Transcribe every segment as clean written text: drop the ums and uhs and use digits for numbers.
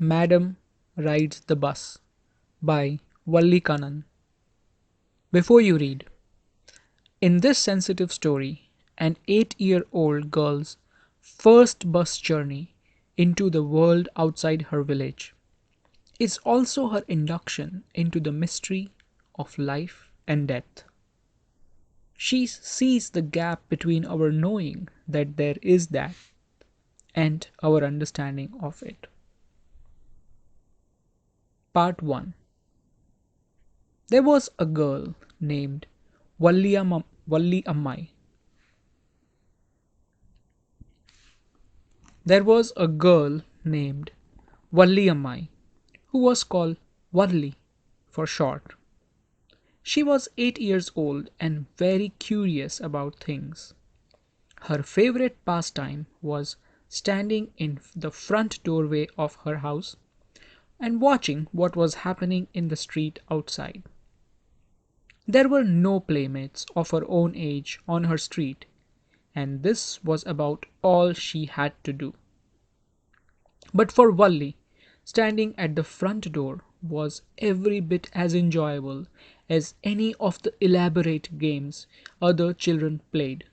Madam Rides the Bus by Valli Kannan. Before you read, in this sensitive story, an 8-year-old girl's first bus journey into the world outside her village is also her induction into the mystery of life and death. She sees the gap between our knowing that there is that and our understanding of it. Part 1. There was a girl named Valli Ammai. There was a girl named Valli Ammai who was called Valli for short. She was 8 years old and very curious about things. Her favorite pastime was standing in the front doorway of her house and watching what was happening in the street outside. There were no playmates of her own age on her street, and this was about all she had to do. But for Valli, standing at the front door was every bit as enjoyable as any of the elaborate games other children played.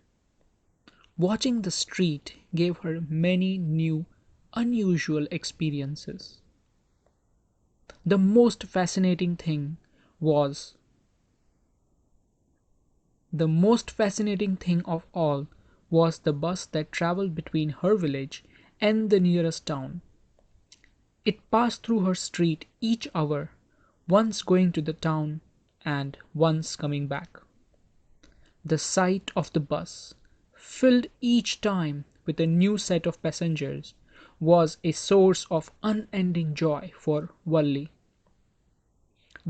Watching the street gave her many new, unusual experiences. The most fascinating thing was the most fascinating thing of all was the bus that traveled between her village and the nearest town. It passed through her street each hour, once going to the town and once coming back. The sight of the bus, filled each time with a new set of passengers, was a source of unending joy for Valli.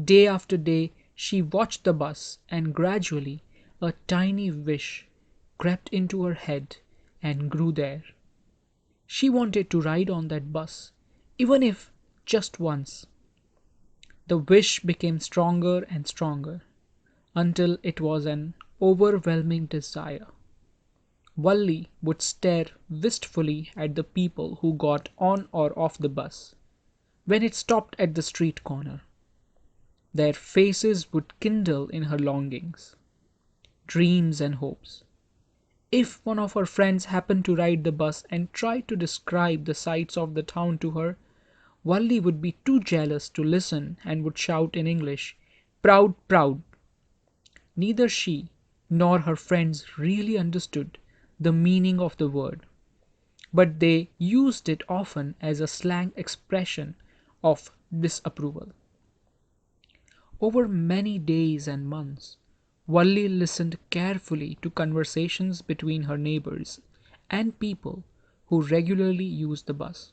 Day after day she watched the bus, and gradually a tiny wish crept into her head and grew there. She wanted to ride on that bus, even if just once. The wish became stronger and stronger until it was an overwhelming desire. Valli would stare wistfully at the people who got on or off the bus when it stopped at the street corner. Their faces would kindle in her longings, dreams, and hopes. If one of her friends happened to ride the bus and tried to describe the sights of the town to her, Valli would be too jealous to listen and would shout in English, "Proud, proud." Neither she nor her friends really understood the meaning of the word, but they used it often as a slang expression of disapproval. Over many days and months, Valli listened carefully to conversations between her neighbors and people who regularly used the bus.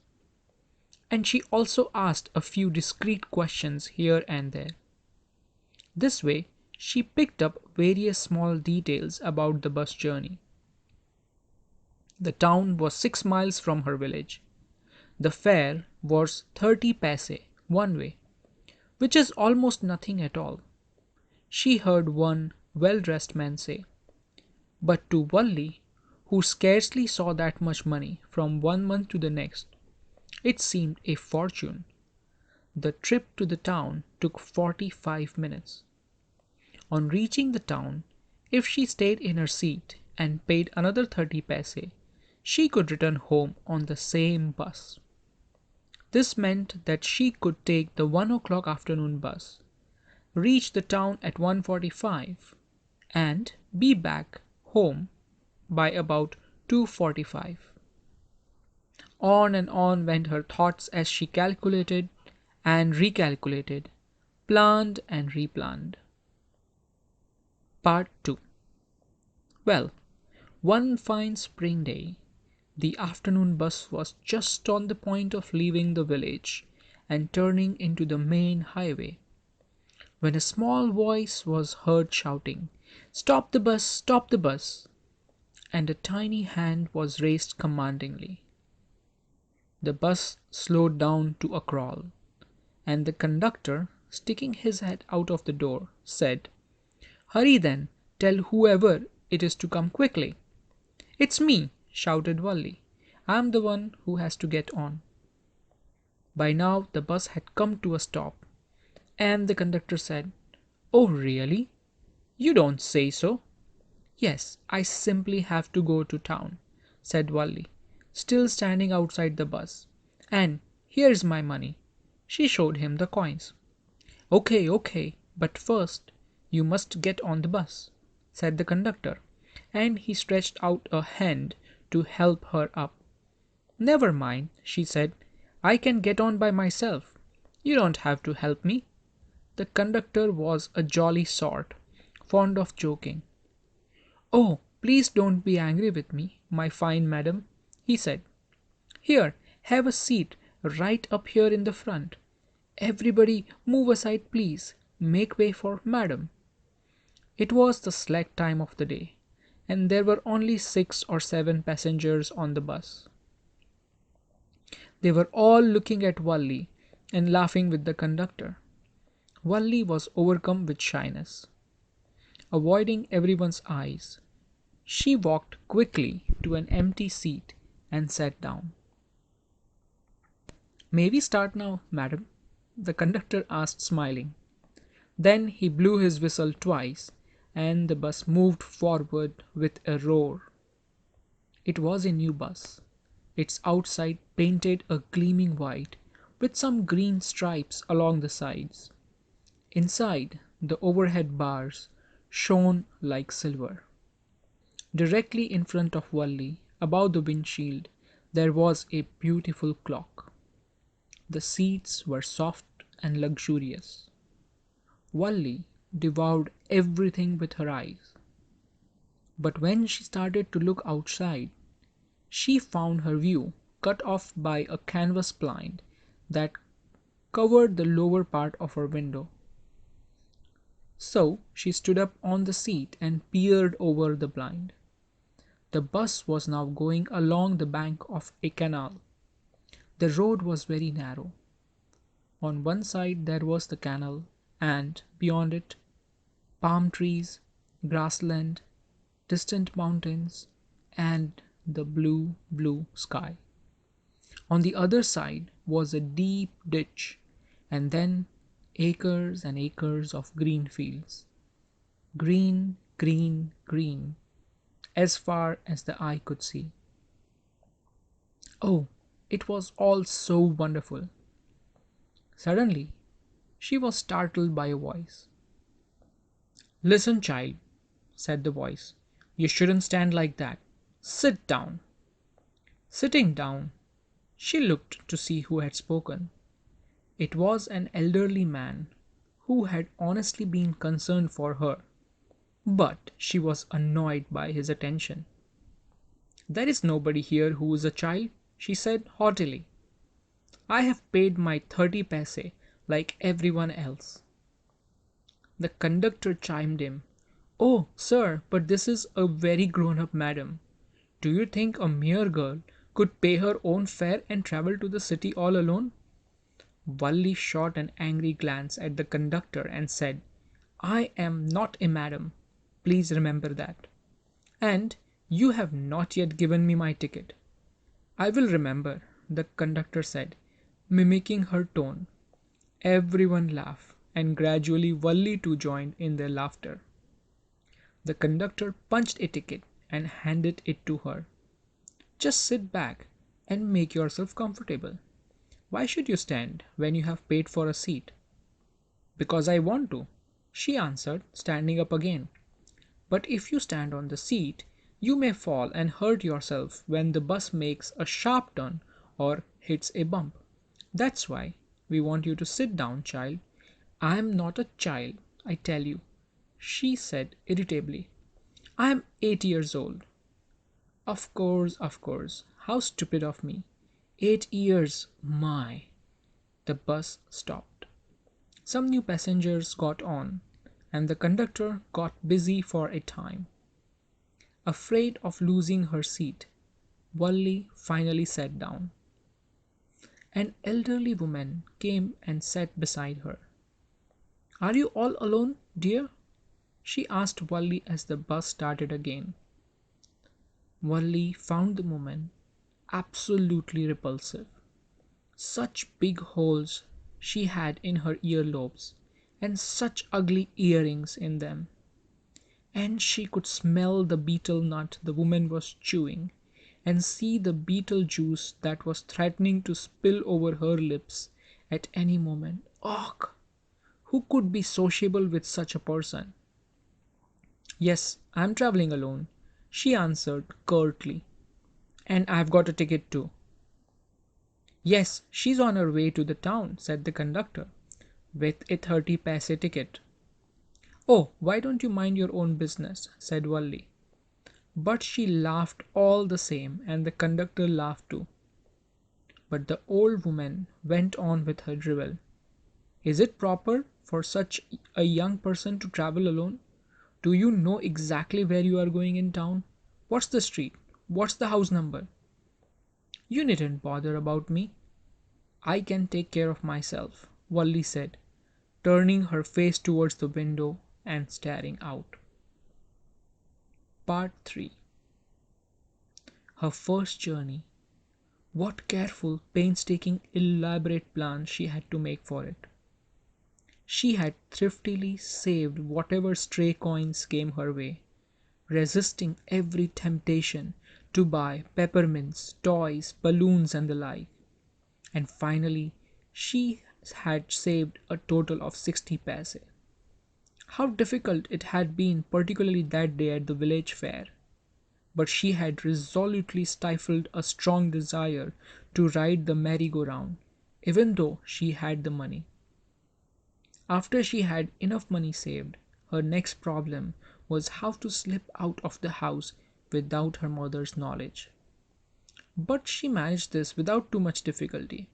And she also asked a few discreet questions here and there. This way, she picked up various small details about the bus journey. The town was 6 miles from her village. The fare was 30 paise one way, which is almost nothing at all. She heard one well dressed man say. But to Valli, who scarcely saw that much money from one month to the next, it seemed a fortune. The trip to the town took 45 minutes. On reaching the town, if she stayed in her seat and paid another 30 paise, she could return home on the same bus. This meant that she could take the 1 o'clock afternoon bus, reach the town at 1:45, and be back home by about 2:45. On and on went her thoughts as she calculated and recalculated, planned and replanned. Part 2. Well, one fine spring day, the afternoon bus was just on the point of leaving the village and turning into the main highway, when a small voice was heard shouting, "Stop the bus! Stop the bus!" and a tiny hand was raised commandingly. The bus slowed down to a crawl, and the conductor, sticking his head out of the door, said, "Hurry then, tell whoever it is to come quickly." "It's me," shouted Valli. "I'm the one who has to get on." By now the bus had come to a stop, and the conductor said, "Oh, really? You don't say so." "Yes, I simply have to go to town," said Wally, still standing outside the bus. "And here's my money." She showed him the coins. "Okay, okay, but first you must get on the bus," said the conductor, and he stretched out a hand to help her up. "Never mind," she said, "I can get on by myself. You don't have to help me." The conductor was a jolly sort, fond of joking. "Oh, please don't be angry with me, my fine madam," he said. "Here, have a seat right up here in the front. Everybody move aside, please. Make way for madam." It was the slack time of the day, and there were only 6 or 7 passengers on the bus. They were all looking at Wally and laughing with the conductor. Wally was overcome with shyness. Avoiding everyone's eyes, she walked quickly to an empty seat and sat down. "May we start now, madam?" the conductor asked, smiling. Then he blew his whistle twice, and the bus moved forward with a roar. It was a new bus, its outside painted a gleaming white, with some green stripes along the sides. Inside, the overhead bars shone like silver. Directly in front of Wally, above the windshield, there was a beautiful clock. The seats were soft and luxurious. Wally devoured everything with her eyes. But when she started to look outside, she found her view cut off by a canvas blind that covered the lower part of her window. So she stood up on the seat and peered over the blind. The bus was now going along the bank of a canal. The road was very narrow. On one side there was the canal, and beyond it, palm trees, grassland, distant mountains, and the blue, blue sky. On the other side was a deep ditch, and then acres and acres of green fields. Green, green, green, as far as the eye could see. Oh, it was all so wonderful. Suddenly, she was startled by a voice. "Listen, child," said the voice. "You shouldn't stand like that. Sit down." Sitting down, she looked to see who had spoken. It was an elderly man who had honestly been concerned for her, but she was annoyed by his attention. "There is nobody here who is a child," she said haughtily. "I have paid my 30 paise like everyone else." The conductor chimed in. "Oh, sir, but this is a very grown up madam. Do you think a mere girl could pay her own fare and travel to the city all alone?" Wally shot an angry glance at the conductor and said, "I am not a madam. Please remember that. And you have not yet given me my ticket." "I will remember," the conductor said, mimicking her tone. Everyone laughed, and gradually Wally too joined in their laughter. The conductor punched a ticket and handed it to her. "Just sit back and make yourself comfortable. Why should you stand when you have paid for a seat?" "Because I want to," she answered, standing up again. "But if you stand on the seat, you may fall and hurt yourself when the bus makes a sharp turn or hits a bump. That's why we want you to sit down, child." "I am not a child, I tell you," she said irritably. "I am 8 years old." Of course, of course. How stupid of me. 8 years, my. The bus stopped. Some new passengers got on, and the conductor got busy for a time. Afraid of losing her seat, Wally finally sat down. An elderly woman came and sat beside her. "Are you all alone, dear?" she asked Wally as the bus started again. Wally found the woman absolutely repulsive. Such big holes she had in her earlobes, and such ugly earrings in them. And she could smell the betel nut the woman was chewing, and see the betel juice that was threatening to spill over her lips at any moment. Ugh! Who could be sociable with such a person? Yes, I'm traveling alone, she answered curtly. And I've got a ticket too. Yes, she's on her way to the town, said the conductor, with a 30 paise ticket. Oh, why don't you mind your own business? Said Valli. But she laughed all the same, and the conductor laughed too. But the old woman went on with her drivel. Is it proper for such a young person to travel alone? Do you know exactly where you are going in town? What's the street? What's the house number? You needn't bother about me. I can take care of myself, Valli said, turning her face towards the window and staring out. Part 3. Her first journey. What careful, painstaking, elaborate plans she had to make for it. She had thriftily saved whatever stray coins came her way, resisting every temptation to buy peppermints, toys, balloons, and the like. And finally, she had saved a total of 60 paise. How difficult it had been, particularly that day at the village fair. But she had resolutely stifled a strong desire to ride the merry-go-round, even though she had the money. After she had enough money saved, her next problem was how to slip out of the house without her mother's knowledge. But she managed this without too much difficulty.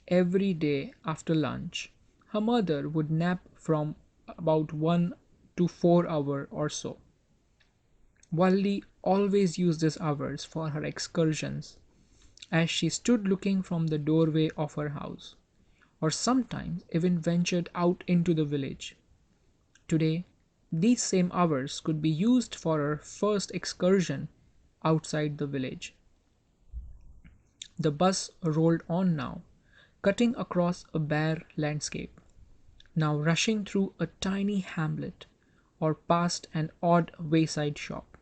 Every day after lunch, her mother would nap from about 1 to 4 hours or so. Valli always used these hours for her excursions, as she stood looking from the doorway of her house, or sometimes even ventured out into the village. Today, these same hours could be used for her first excursion outside the village. The bus rolled on now, cutting across a bare landscape, now rushing through a tiny hamlet or past an odd wayside shop.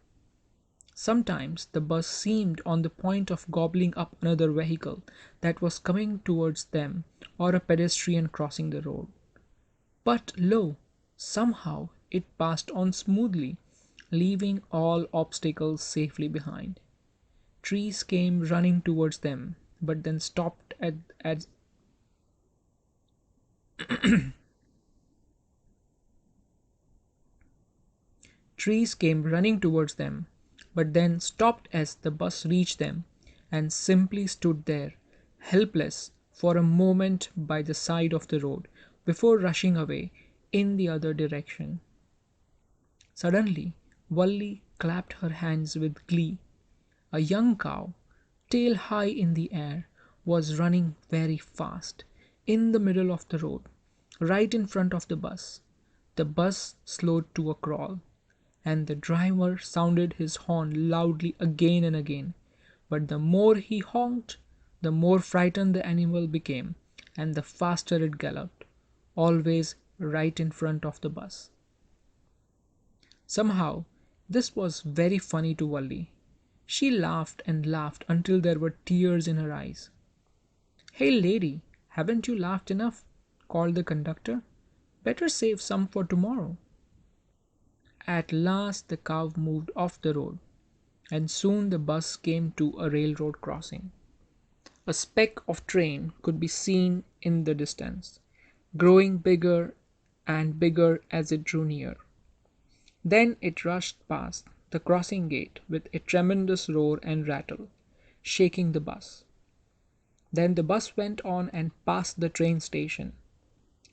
Sometimes the bus seemed on the point of gobbling up another vehicle that was coming towards them or a pedestrian crossing the road. But lo, somehow it passed on smoothly, leaving all obstacles safely behind. Trees came running towards them, but then stopped at trees came running towards them, but then stopped as the bus reached them, and simply stood there, helpless, for a moment by the side of the road, before rushing away in the other direction. Suddenly, Valli clapped her hands with glee. A young cow, tail high in the air, was running very fast, in the middle of the road, right in front of the bus. The bus slowed to a crawl, and the driver sounded his horn loudly again and again. But the more he honked, the more frightened the animal became, and the faster it galloped, always right in front of the bus. Somehow, this was very funny to Valli. She laughed and laughed until there were tears in her eyes. Hey, lady, haven't you laughed enough? Called the conductor. Better save some for tomorrow. At last the cow moved off the road, and soon the bus came to a railroad crossing. A speck of train could be seen in the distance, growing bigger and bigger as it drew near. Then it rushed past the crossing gate with a tremendous roar and rattle, shaking the bus. Then the bus went on and passed the train station.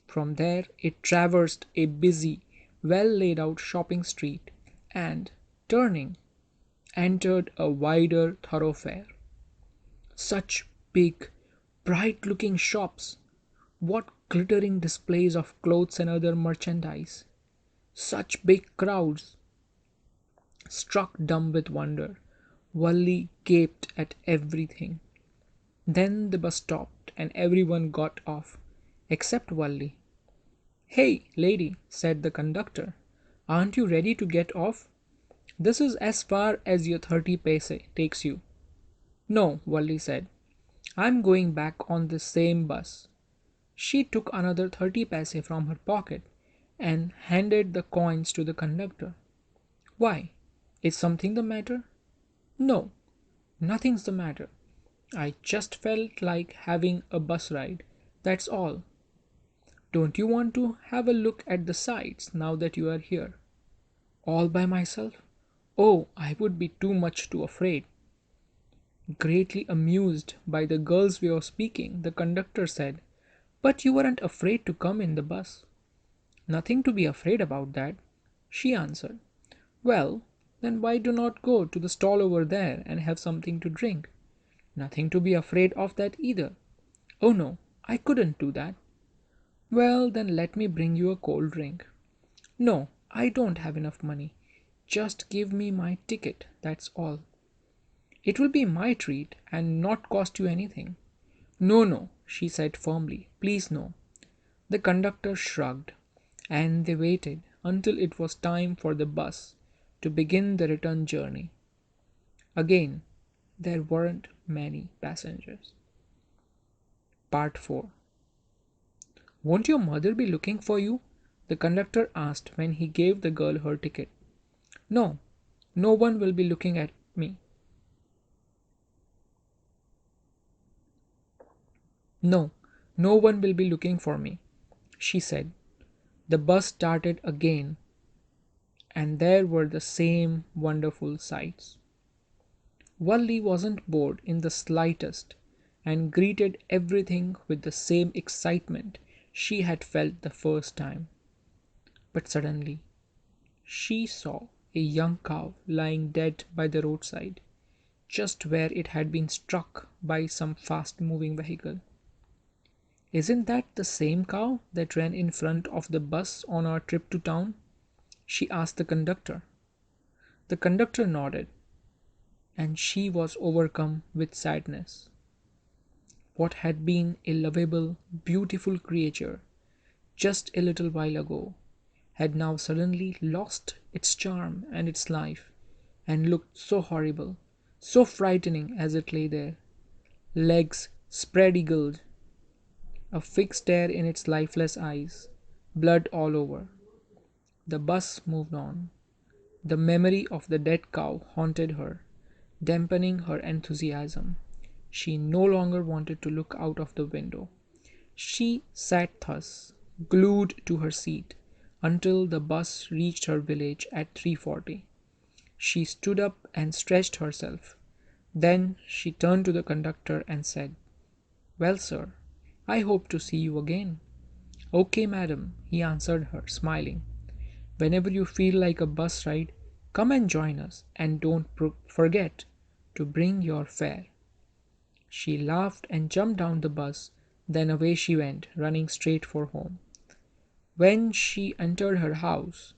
From there it traversed a busy, well laid out shopping street and, turning, entered a wider thoroughfare. Such big, bright looking shops! What glittering displays of clothes and other merchandise! Such big crowds! Struck dumb with wonder, Valli gaped at everything. Then the bus stopped and everyone got off, except Wally. "Hey, lady," said the conductor, "aren't you ready to get off? This is as far as your 30 paise takes you." "No," Wally said, "I'm going back on this same bus." She took another 30 paise from her pocket and handed the coins to the conductor. "Why? Is something the matter?" "No, nothing's the matter. I just felt like having a bus ride. That's all. Don't you want to have a look at the sights now that you are here?" "All by myself? Oh, I would be too much too afraid." Greatly amused by the girl's way of speaking, the conductor said, "But you weren't afraid to come in the bus." "Nothing to be afraid about that," she answered. "Well, then why do not go to the stall over there and have something to drink?" "Nothing to be afraid of that either." "Oh no, I couldn't do that." "Well, then let me bring you a cold drink." "No, I don't have enough money. Just give me my ticket, that's all." "It will be my treat and not cost you anything." "No, no," she said firmly. "Please, no." The conductor shrugged, and they waited until it was time for the bus to begin the return journey. Again, there weren't many passengers. Part 4. "Won't your mother be looking for you?" the conductor asked when he gave the girl her ticket. "No, no one will be looking at me." "No, no one will be looking for me," she said. The bus started again, and there were the same wonderful sights. Wally wasn't bored in the slightest, and greeted everything with the same excitement she had felt the first time. But suddenly she saw a young cow lying dead by the roadside, just where it had been struck by some fast moving vehicle. "Isn't that the same cow that ran in front of the bus on our trip to town?" she asked the conductor. The conductor nodded, and she was overcome with sadness. What had been a lovable, beautiful creature just a little while ago had now suddenly lost its charm and its life, and looked so horrible, so frightening as it lay there, legs spread eagled, a fixed stare in its lifeless eyes, blood all over. The bus moved on. The memory of the dead cow haunted her, dampening her enthusiasm. She no longer wanted to look out of the window. She sat thus, glued to her seat, until the bus reached her village at 3:40. She stood up and stretched herself. Then she turned to the conductor and said, "Well, sir, I hope to see you again." "Okay, madam," he answered her, smiling. "Whenever you feel like a bus ride, come and join us, and don't forget to bring your fare." She laughed and jumped down the bus, then away she went, running straight for home. When she entered her house,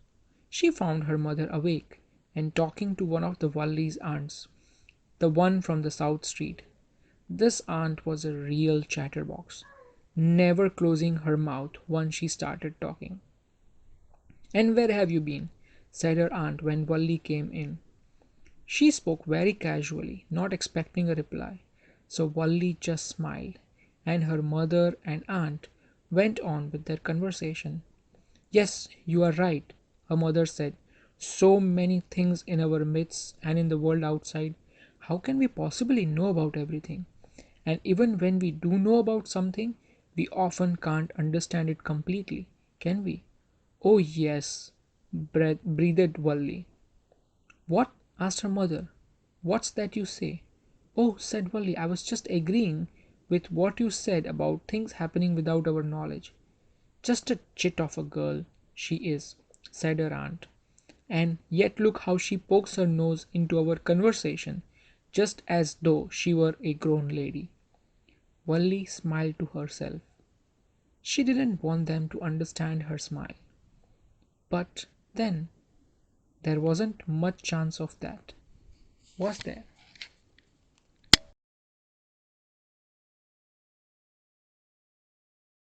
she found her mother awake and talking to one of the Wally's aunts, the one from the South Street. This aunt was a real chatterbox, never closing her mouth once she started talking. "And where have you been?" said her aunt when Wally came in. She spoke very casually, not expecting a reply, so Wally just smiled, and her mother and aunt went on with their conversation. "Yes, you are right," her mother said. "So many things in our midst and in the world outside. How can we possibly know about everything? And even when we do know about something, we often can't understand it completely, can we?" "Oh, yes," breathed Wally. "What?" asked her mother. "What's that you say?" "Oh," said Wally, "I was just agreeing with what you said about things happening without our knowledge." "Just a chit of a girl, she is," said her aunt. "And yet look how she pokes her nose into our conversation, just as though she were a grown lady." Wally smiled to herself. She didn't want them to understand her smile. But then, there wasn't much chance of that, was there?